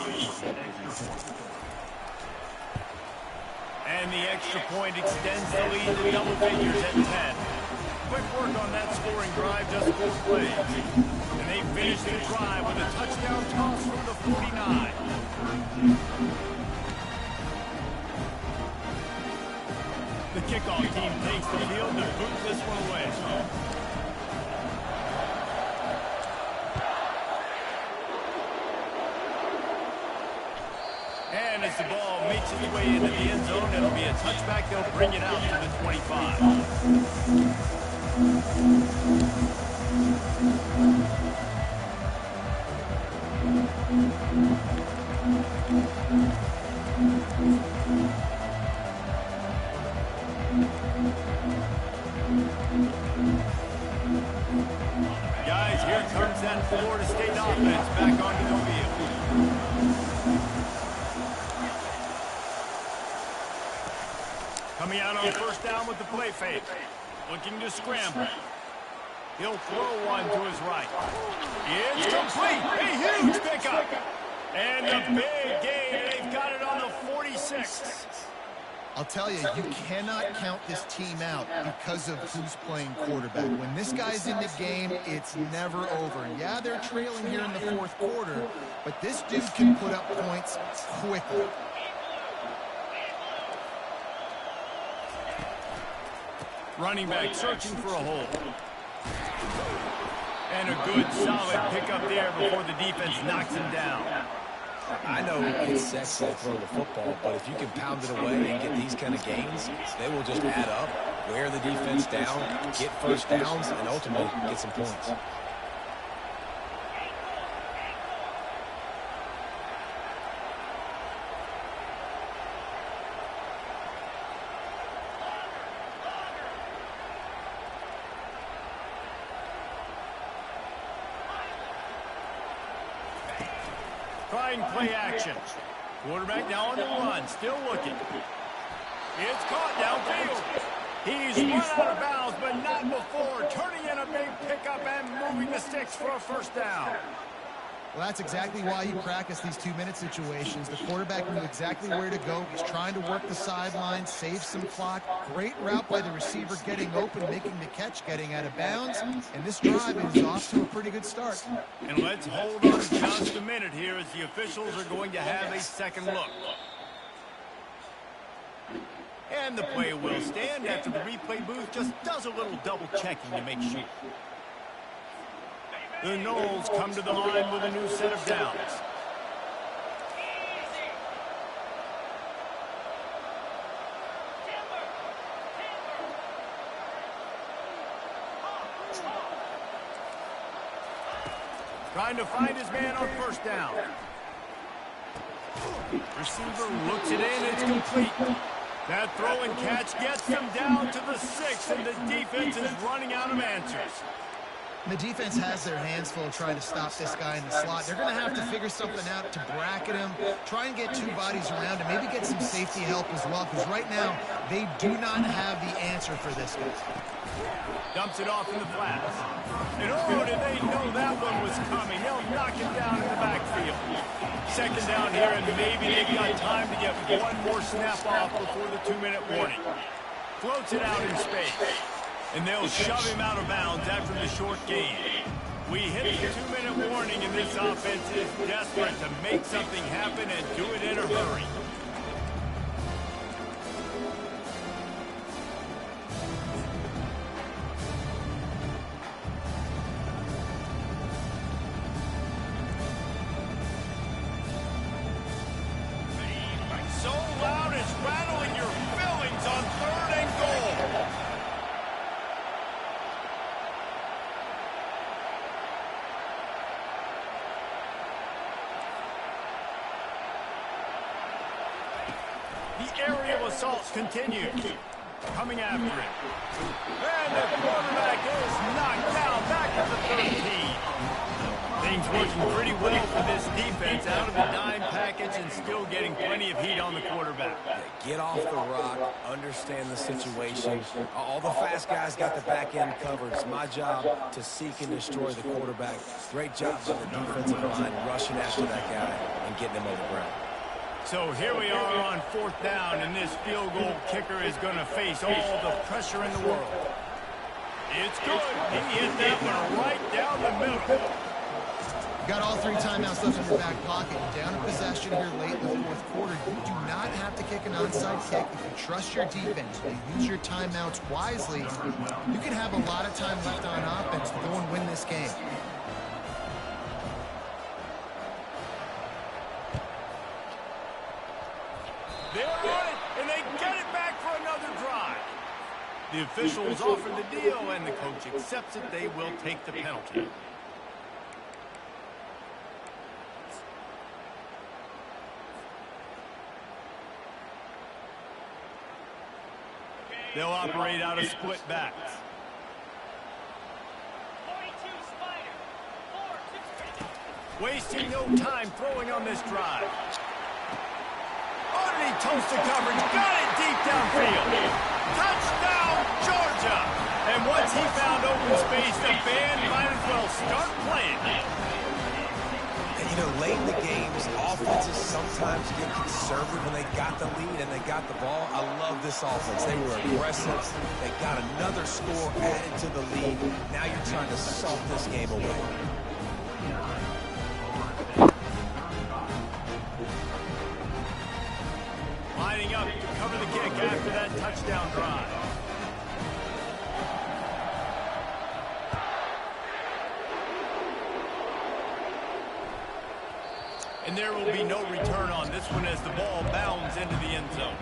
And the extra point extends the lead to double figures at 10. Quick work on that scoring drive, just 4 plays. And they finish the drive with a touchdown toss from the 49. The kickoff team takes the field to boot this one away. And as the ball makes its way into the end zone, it'll be a touchback. They'll bring it out to the 25. Guys, here comes that Florida State offense back onto the field. Coming out on 1st down with the play fake. Looking to scramble. He'll throw one to his right. It's complete. A huge pickup. And a big gain. They've got it on the 46. I'll tell you, you cannot count this team out because of who's playing quarterback. When this guy's in the game, it's never over. Yeah, they're trailing here in the 4th quarter, but this dude can put up points quickly. Running back searching for a hole. And a good, solid pickup there before the defense knocks him down. I know it's sexy to throw the football, but if you can pound it away and get these kind of gains, they will just add up, wear the defense down, get 1st downs, and ultimately get some points. Trying play action. Quarterback now on the run, still looking. It's caught downfield. He's run out of bounds, but not before turning in a big pickup and moving the sticks for a 1st down. Well, that's exactly why you practice these 2-minute situations. The quarterback knew exactly where to go. He's trying to work the sideline, save some clock. Great route by the receiver getting open, making the catch, getting out of bounds. And this drive is off to a pretty good start. And let's hold on just a minute here as the officials are going to have a second look. And the play will stand after the replay booth just does a little double checking to make sure. The Noles come to the line with a new set of downs. Trying to find his man on 1st down. Receiver looks it in, it's complete. That throw and catch gets them down to the 6, and the defense is running out of answers. The defense has their hands full trying to stop this guy in the slot. They're going to have to figure something out to bracket him, try and get 2 bodies around him, maybe get some safety help as well, because right now they do not have the answer for this guy. Dumps it off in the flats. And oh, did they know that one was coming. They'll knock him down in the backfield. 2nd down here, and maybe they've got time to get one more snap off before the 2-minute warning. Floats it out in space. And they'll shove him out of bounds after the short gain. We hit the 2-minute warning, and this offense is desperate to make something happen and do it in a hurry. So loud it's rattling your fillings on 3rd and goal. The aerial assault continues. Coming after it. And the quarterback is knocked down back at the 13. Things working pretty well for this defense, out of the dime package and still getting plenty of heat on the quarterback. Get off the rock, understand the situation. All the fast guys got the back end covered. It's my job to seek and destroy the quarterback. Great job by the defensive line rushing after that guy and getting him on the ground. So here we are on 4th down, and this field goal kicker is going to face all the pressure in the world. It's good. He hit that one right down the middle. Got all 3 timeouts left in your back pocket. Down in possession here late in the 4th quarter. You do not have to kick an onside kick if you trust your defense. You use your timeouts wisely. You can have a lot of time left on offense to go and win this game. They're on it, and they get it back for another drive. The officials offer the deal, and the coach accepts it. They will take the penalty. They'll operate out of split backs. Wasting no time throwing on this drive. Underneath toasted coverage, got it deep downfield. Touchdown, Georgia! And once he found open space, the band might as well start playing. You know, late in the games, offenses sometimes get conservative when they got the lead and they got the ball. I love this offense. They were aggressive. They got another score added to the lead. Now you're trying to salt this game away. Lining up to cover the kick after that touchdown drive. And there will be no return on this one as the ball bounds into the end zone.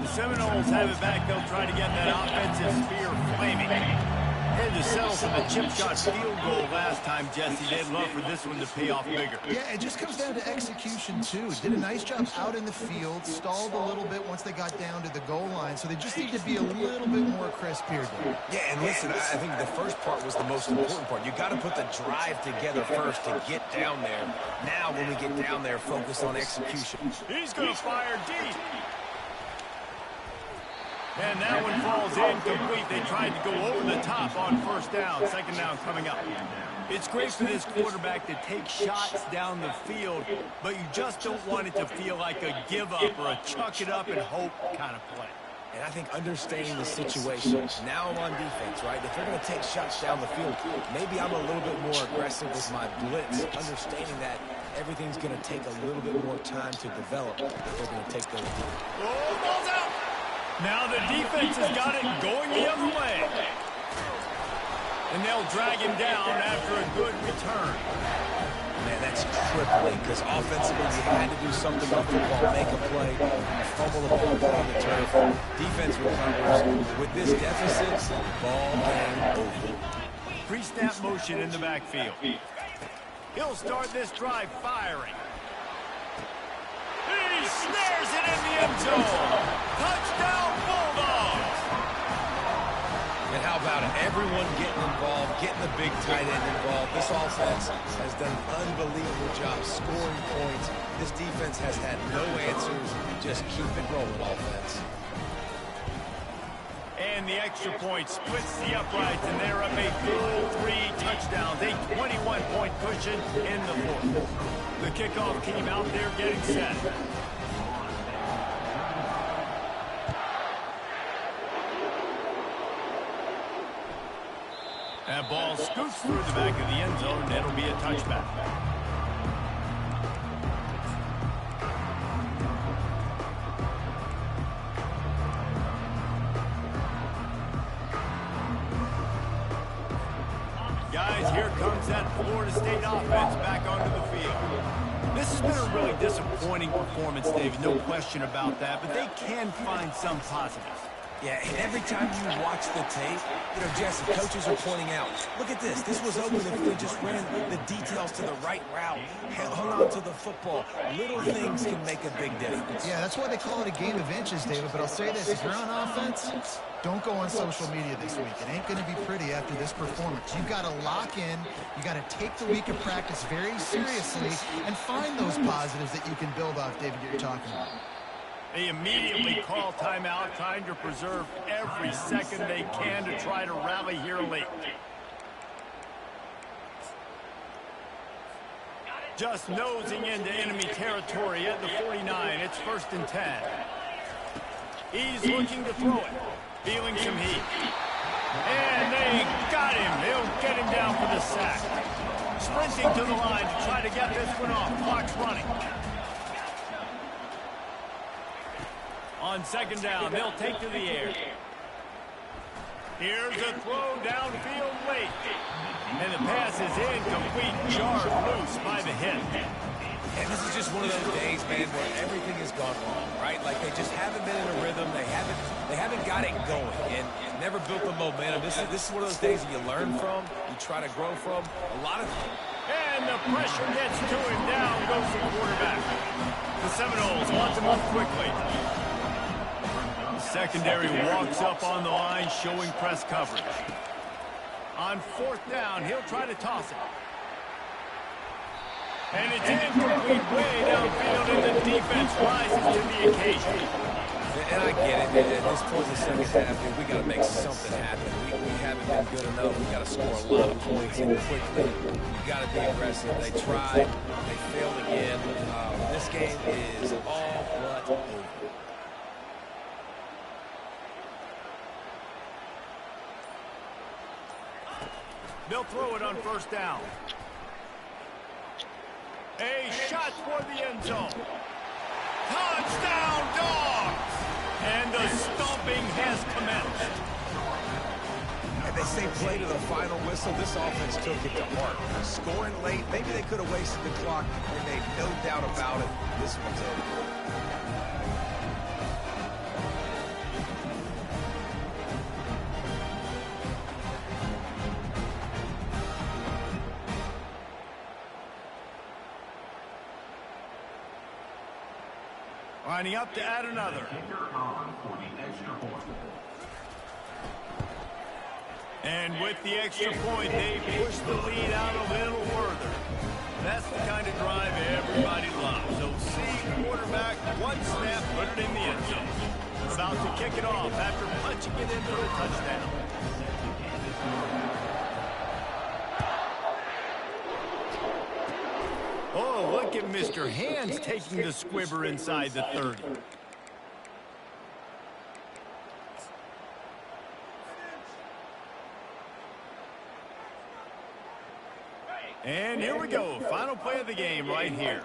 The Seminoles have it back. They'll try to get that offensive spear flaming. Had to settle for the chip shot field goal last time, Jesse. They'd love for this one to pay off bigger. Yeah, it just comes down to execution, too. Did a nice job out in the field, stalled a little bit once they got down to the goal line, so they just need to be a little bit more crisp here. Yeah, and listen, I think the first part was the most important part. You got to put the drive together first to get down there. Now, when we get down there, focus on execution. He's going to fire deep. And that one falls incomplete. They tried to go over the top on 1st down. 2nd down coming up. It's great for this quarterback to take shots down the field, but you just don't want it to feel like a give up or a chuck it up and hope kind of play. And I think understanding the situation, now I'm on defense, right? If they're going to take shots down the field, maybe I'm a little bit more aggressive with my blitz, understanding that everything's going to take a little bit more time to develop if they're going to take those deep. Oh, ball's out! Now the defense has got it going the other way. And they'll drag him down after a good return. Man, that's crippling because offensively you had to do something with the ball, make a play, fumble the ball on the turf. Defense recovers. With this deficit, ball game over. Pre-snap motion in the backfield. He'll start this drive firing. He snares it in the end zone. Touchdown, Bulldogs. And how about it? Everyone getting involved, getting the big tight end involved. This offense has done an unbelievable job scoring points. This defense has had no answers. Just keep it rolling, offense. And the extra point splits the uprights, and they're up a full 3 touchdowns, a 21-point cushion in the 4th. The kickoff team out there getting set. That ball scoots through the back of the end zone, and it'll be a touchback. Guys, here comes that Florida State offense back onto the field. This has been a really disappointing performance, David, no question about that, but they can find some positives. Yeah, and every time you watch the tape, Jesse, coaches are pointing out, look at this. This was open if they just ran the details to the right route, hung on to the football. Little things can make a big difference. Yeah, that's why they call it a game of inches, David. But I'll say this, if you're on offense, don't go on social media this week. It ain't going to be pretty after this performance. You've got to lock in. You got to take the week of practice very seriously and find those positives that you can build off, David, that you're talking about. They immediately call timeout, trying to preserve every second they can to try to rally here late. Just nosing into enemy territory at the 49. It's 1st and 10. He's looking to throw it. Feeling some heat. And they got him. They'll get him down for the sack. Sprinting to the line to try to get this one off. Clock's running. On 2nd down, they'll take to the air. Here's a throw downfield late. And the pass is incomplete, jarred loose by the hit. And this is just one of those days, man, where everything has gone wrong, right? Like they just haven't been in a rhythm. They haven't got it going and never built the momentum. This is one of those days that you learn from, you try to grow from. A lot of... And the pressure gets to him. Down goes the quarterback. The Seminoles want to move quickly. Secondary walks up on the line, showing press coverage. On 4th down, he'll try to toss it. And it's incomplete way downfield, and the defense rises to the occasion. And I get it. At this point in the second half, we got to make something happen. We haven't been good enough. We got to score a lot of points and quickly. You got to be aggressive. They tried. They failed again. This game is all but over. They'll throw it on 1st down. A shot toward the end zone. Touchdown, Dogs! And the stomping has commenced. And they say play to the final whistle. This offense took it to heart. Scoring late, maybe they could have wasted the clock. They made no doubt about it. This one's over. Lining up to add another. And with the extra point, they push the lead out a little further. That's the kind of drive everybody loves. So see quarterback, one snap, put it in the end zone. About to kick it off after punching it in for a touchdown. Oh, look at Mr. Hands taking the squibber inside the 30. And here we go. Final play of the game right here.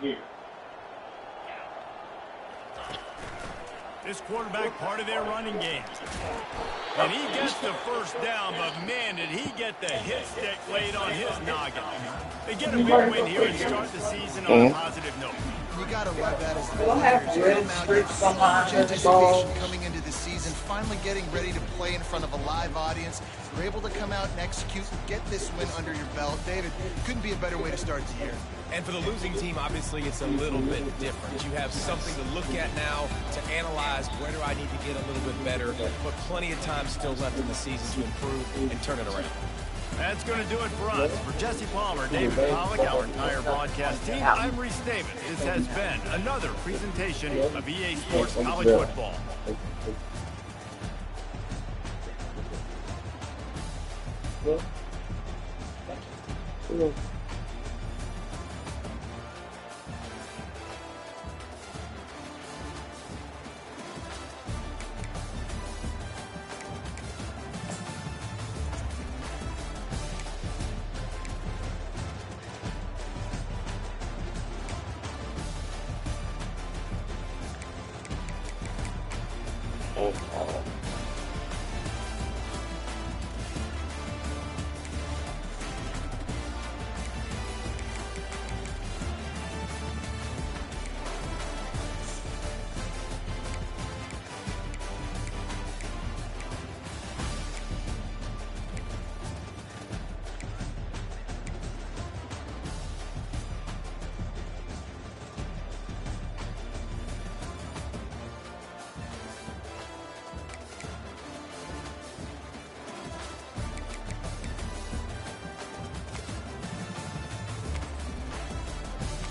This quarterback part of their running game. And he gets the 1st down, but man, did he get the hit stick laid on his noggin. They get a big win here and start the season on a positive note. You got to love that as the players. You come out, you have so much anticipation coming into the season, finally getting ready to play in front of a live audience. You're able to come out and execute and get this win under your belt. David, couldn't be a better way to start the year. And for the losing team, obviously, it's a little bit different. You have something to look at now to analyze where do I need to get a little bit better, but plenty of time still left in the season to improve and turn it around. That's going to do it for us. For Jesse Palmer, David Pollack, our entire broadcast team, I'm Reese Davis. This has been another presentation of EA Sports College Football.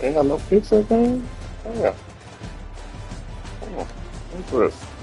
Ain't got no pizza game? Damn. Come on. What's this?